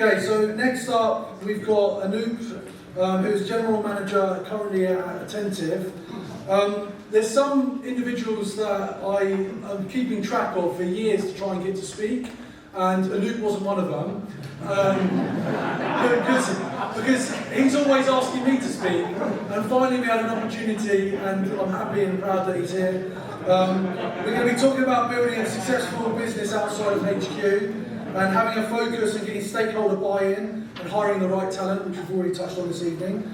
Okay, so next up we've got Anup, who's General Manager currently at Attentive. There's some individuals that I am keeping track of for years to try and get to speak, and Anup wasn't one of them. Because he's always asking me to speak, and finally we had an opportunity, and I'm happy and proud that he's here. We're going to be talking about building a successful business outside of HQ, and having a focus and getting stakeholder buy-in and hiring the right talent, which we've already touched on this evening.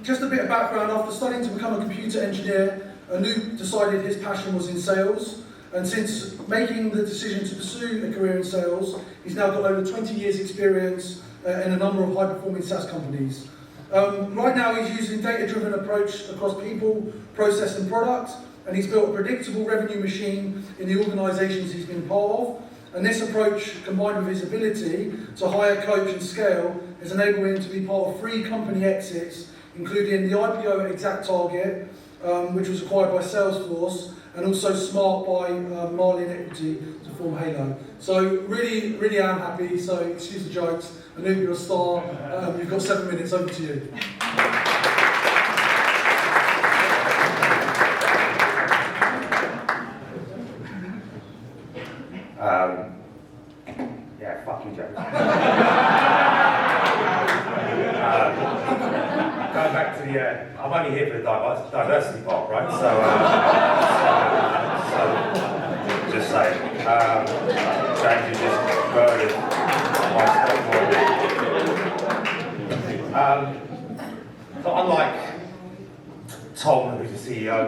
Just a bit of background: after studying to become a computer engineer, Anup decided his passion was in sales, and since making the decision to pursue a career in sales, he's now got over 20 years experience in a number of high-performing SaaS companies. Right now he's using a data-driven approach across people, process and product, and he's built a predictable revenue machine in the organisations he's been part of. And this approach, combined with his ability to hire, coach and scale, has enabled him to be part of 3 company exits, including the IPO at ExactTarget, which was acquired by Salesforce, and also Smart by Marlin Equity to form Halo. So really am happy, so excuse the jokes. Anup, you're a star. You've got 7 minutes, over to you. Yeah, fuck you, Joe. Going back to the, I'm only here for the diversity part, right? So just saying, James is just murdered my stakeholder. So unlike Tom, who's the CEO,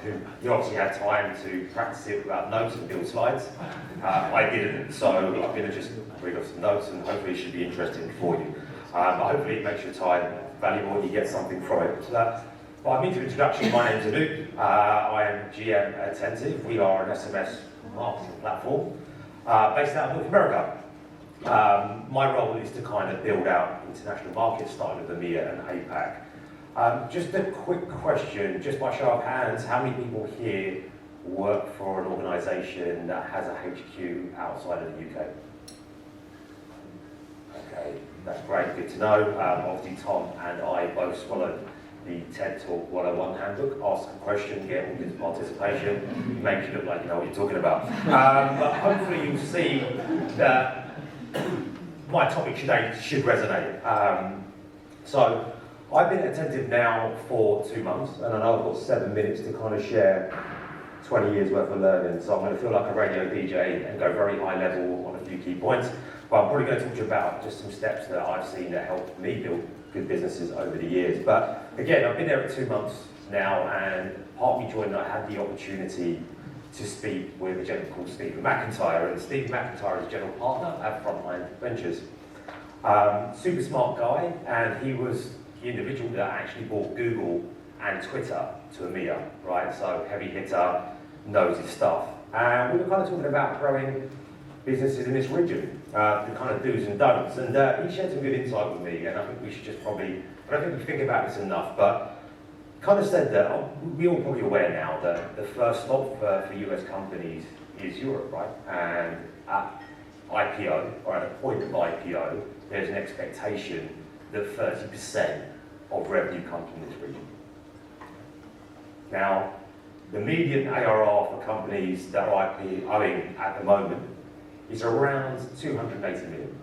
who you obviously had time to practice it without notes and build slides. I didn't, so I'm going to just read off some notes and hopefully it should be interesting for you. But hopefully it makes your time valuable and you get something from it. By means of introduction, my name's Anup. I am GM Attentive. We are an SMS marketing platform based out of North America. My role is to kind of build out international markets, starting with EMEA and APAC. Just a quick question, just by show of hands, how many people here work for an organisation that has a HQ outside of the UK? Okay, that's great, good to know. Obviously Tom and I both swallowed the TED Talk 101 handbook. Ask a question, get audience participation, make you look like you know what you're talking about. But hopefully you'll see that my topic today should resonate. So I've been attentive now for 2 months, and I know I've got 7 minutes to kind of share 20 years worth of learning, so I'm going to feel like a radio DJ and go very high level on a few key points, but I'm probably going to talk to you about just some steps that I've seen that help me build good businesses over the years. But again, I've been there for 2 months now, and part of me joined, I had the opportunity to speak with a gentleman called Stephen McIntyre, and Stephen McIntyre is general partner at Frontline Ventures. Super smart guy, and he was the individual that actually bought Google and Twitter to EMEA, right? So heavy hitter, knows his stuff. And we were kind of talking about growing businesses in this region, the kind of do's and don'ts. And he shared some good insight with me, and I think we should just probably, I don't think we think about this enough, but kind of said that we're all probably aware now that the first stop for US companies is Europe, right? And at IPO, or at a point of IPO, there's an expectation that 30% of revenue comes from this region. Now, the median ARR for companies that are IPOing at the moment is around $280 million.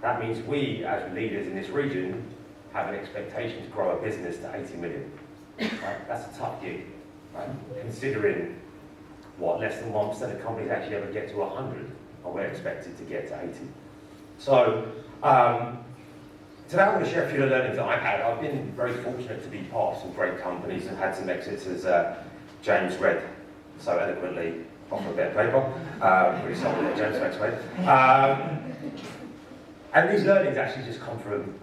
That means we, as leaders in this region, have an expectation to grow a business to 80 million. Right? That's a tough gig, right? Considering what, less than 1% of companies actually ever get to 100, and we're expected to get to 80. So, today I'm going to share a few of the learnings that I've had. I've been very fortunate to be part of some great companies and had some exits, as James read so eloquently off a bit of paper. Pretty solid there, James, thanks mate. And these learnings actually just come from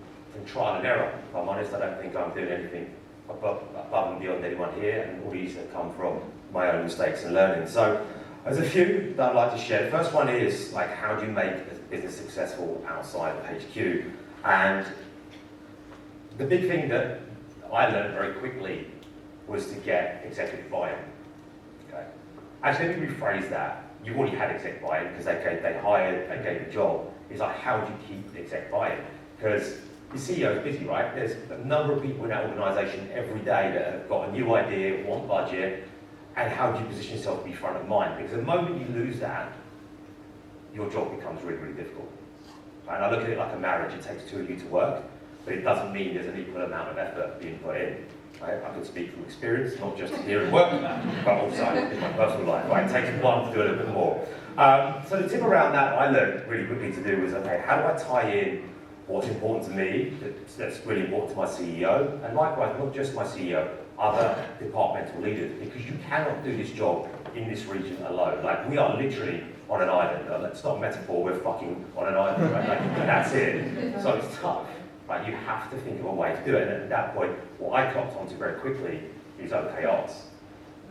trial and error. If I'm honest, I don't think I'm doing anything above and beyond anyone here, and all these have come from my own mistakes and learning. So there's a few that I'd like to share. The first one is, like, how do you make a business successful outside of HQ? And the big thing that I learned very quickly was to get executive buy-in. Okay. Actually, let me rephrase that. you've already had exec buy-in because they hired, they gave a job. It's like, how do you keep the exec buy-in? Because the CEO is busy, right? There's a number of people in that organisation every day that have got a new idea, want budget, and how do you position yourself to be front of mind? Because the moment you lose that, your job becomes really, really difficult. And I look at it like a marriage. It takes two of you to work, but it doesn't mean there's an equal amount of effort being put in. Right? I can speak from experience, not just here at work, but also in my personal life. Right? It takes one to do a little bit more. So the tip around that I learned really quickly to do was, okay, how do I tie in what's important to me, that's really important to my CEO, and likewise, not just my CEO, other departmental leaders, because you cannot do this job in this region alone. Like, we are literally on an island. It's not a metaphor, we're fucking on an island, right? Like, that's it. So it's tough, right? You have to think of a way to do it, and at that point, what I clocked onto very quickly is OKRs,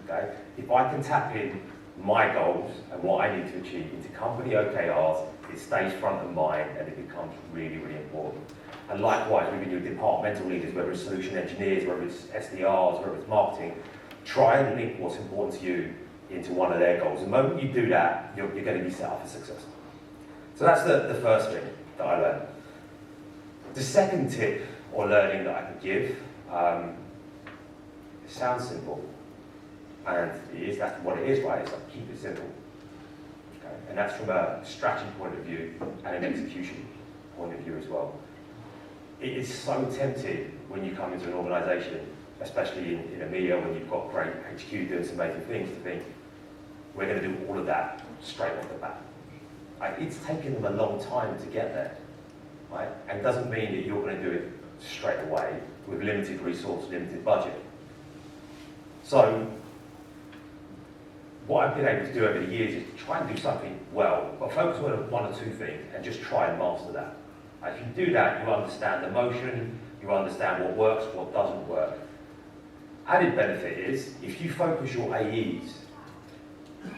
okay? If I can tap in my goals and what I need to achieve into company OKRs, it stays front of mind and it becomes really, really important. And likewise, within your departmental leaders, whether it's solution engineers, whether it's SDRs, whether it's marketing, try and link what's important to you into one of their goals. The moment you do that, you're going to be set up for success. So that's the first thing that I learned. The second tip or learning that I can give, it sounds simple, and that's what it is, right? It's like, keep it simple. And that's from a strategy point of view and an execution point of view as well. It is so tempting when you come into an organisation, especially in EMEA, when you've got great HQ doing some amazing things, to think, we're going to do all of that straight off the bat. It's taken them a long time to get there, right? And it doesn't mean that you're going to do it straight away with limited resource, limited budget. So, what I've been able to do over the years is try and do something well, but focus on one or two things and just try and master that. If you do that, you understand the motion, you understand what works, what doesn't work. Added benefit is, if you focus your AEs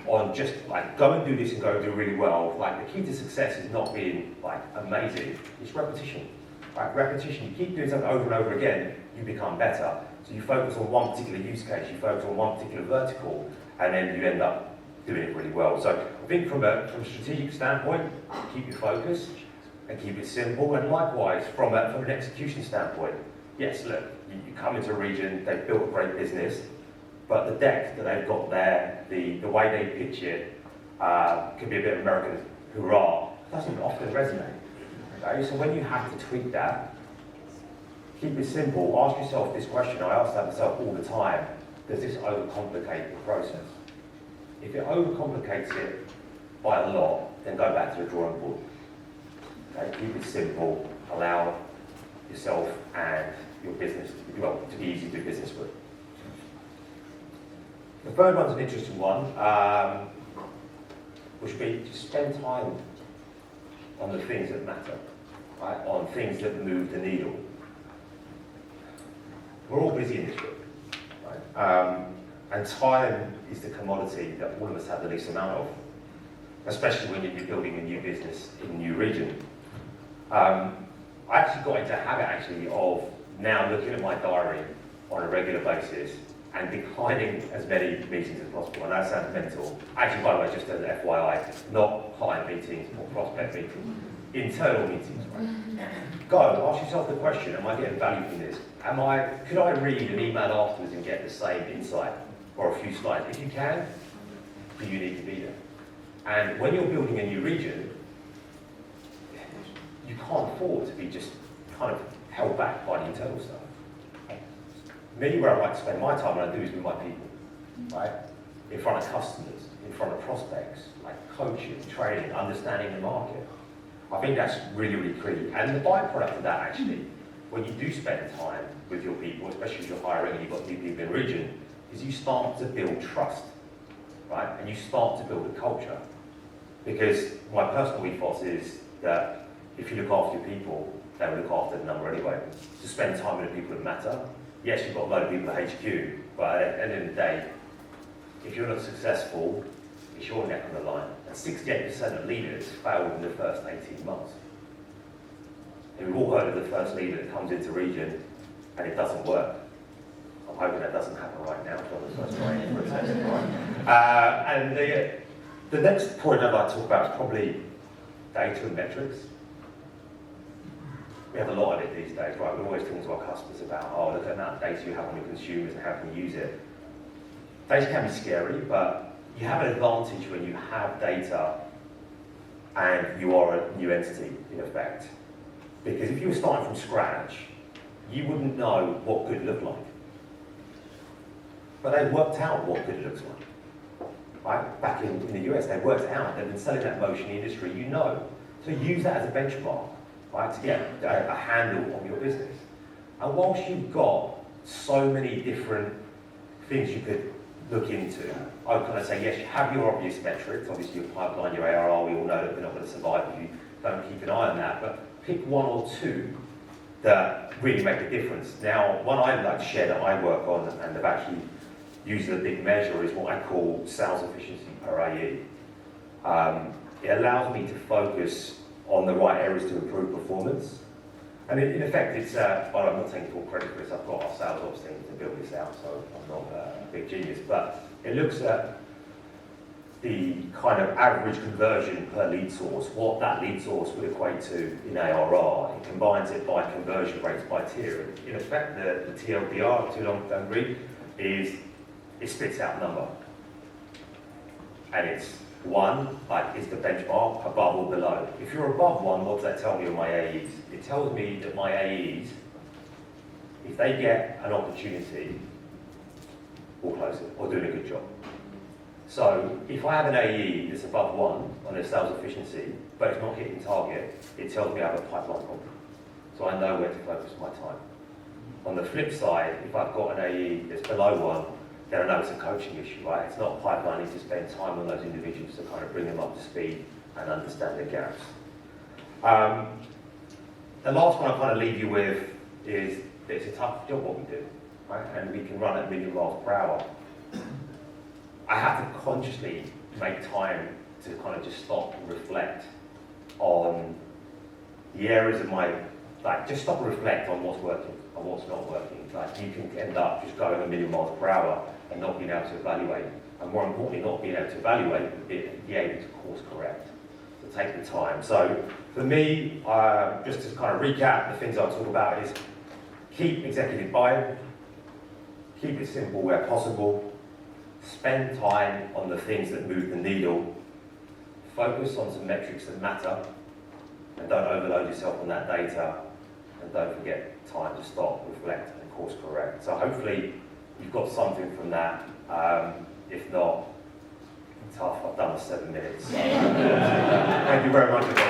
on just like, go and do this and go and do really well, like the key to success is not being like amazing, it's repetition. Right? Repetition, you keep doing something over and over again, you become better. So you focus on one particular use case, you focus on one particular vertical, and then you end up doing it really well. So I think from a strategic standpoint, keep your focus and keep it simple. And likewise, from an execution standpoint, yes, look, you come into a region, they've built a great business, but the deck that they've got there, the way they pitch it, could be a bit of American hurrah, doesn't often resonate. Okay? So when you have to tweak that, keep it simple. Ask yourself this question. I ask that myself all the time. Does this overcomplicate the process? If it overcomplicates it by a lot, then go back to the drawing board. Okay? Keep it simple. Allow yourself and your business to be easy to do business with. The third one's an interesting one, which would be to spend time on the things that matter, right? On things that move the needle. We're all busy in this world. And time is the commodity that all of us have the least amount of, especially when you're building a new business in a new region. I actually got into a habit of now looking at my diary on a regular basis and declining as many meetings as possible. And that sounds mental. Actually, by the way, just as an FYI, not client meetings or prospect meetings, internal meetings. Right? Go, ask yourself the question, am I getting value from this? Could I read an email afterwards and get the same insight or a few slides? If you can, you need to be there. And when you're building a new region, you can't afford to be just kind of held back by the internal stuff. Me, where I like to spend my time when I do is with my people, right? In front of customers, in front of prospects, like coaching, training, understanding the market. I think that's really, really key. And the byproduct of that actually, when you do spend time with your people, especially if you're hiring and you've got new people in the region, is you start to build trust, right? And you start to build a culture. Because my personal ethos is that if you look after your people, they will look after the number anyway. To spend time with the people that matter. Yes, you've got a load of people at HQ, but at the end of the day, if you're not successful, it's your neck on the line. And 68% of leaders fail in the first 18 months. And we've all heard of the first leader that comes into region and it doesn't work. I'm hoping that doesn't happen right now. For the first right? The next point I'd like to talk about is probably data and metrics. We have a lot of it these days, right? We're always talking to our customers about, oh, look at the amount of data you have on your consumers and how can you use it. Data can be scary, but you have an advantage when you have data and you are a new entity, in effect. Because if you were starting from scratch, you wouldn't know what good looked like. But they worked out what good looks like. Right? Back in the US, they worked it out. They've been selling that motion in the industry, you know. So use that as a benchmark, right, to get a handle on your business. And whilst you've got so many different things you could look into, I would kind of say, yes, you have your obvious metrics, obviously your pipeline, your ARR, we all know that we're not going to survive if you don't keep an eye on that, but pick one or two that really make a difference. Now, one I'd like to share that I work on and have actually used as a big measure is what I call sales efficiency per AE. It allows me to focus on the right areas to improve performance. And in effect, it's, well, I'm not taking full credit for this, I've got our sales ops team to build this out, so I'm not a big genius, but it looks at the kind of average conversion per lead source, what that lead source would equate to in ARR. It combines it by conversion rates by tier. In effect, the TLDR, too long don't read, is it spits out a number. And it's 1, like, is the benchmark above or below. If you're above 1, what does that tell me on my AEs? It tells me that my AEs, if they get an opportunity, will close it, or doing a good job. So if I have an AE that's above 1 on their sales efficiency, but it's not hitting target, it tells me I have a pipeline problem. So I know where to focus my time. On the flip side, if I've got an AE that's below 1, then I know it's a coaching issue, right? It's not a pipeline, I need to spend time on those individuals to kind of bring them up to speed and understand their gaps. The last one I kind of leave you with is that it's a tough job what we do, right? And we can run at 1,000,000 miles per hour. I have to consciously make time to kind of just stop and reflect on the areas of my, like, just stop and reflect on what's working and what's not working. Like, you can end up just going 1,000,000 miles per hour and not being able to evaluate, and more importantly, not being able to evaluate, but be able to course correct, to take the time. So for me, just to kind of recap, the things I'll talk about is keep executive buy-in, keep it simple where possible, spend time on the things that move the needle, focus on some metrics that matter, and don't overload yourself on that data, and don't forget time to stop, reflect, and course correct. So hopefully you've got something from that. If not, tough, I've done the 7 minutes. Thank you very much, everyone.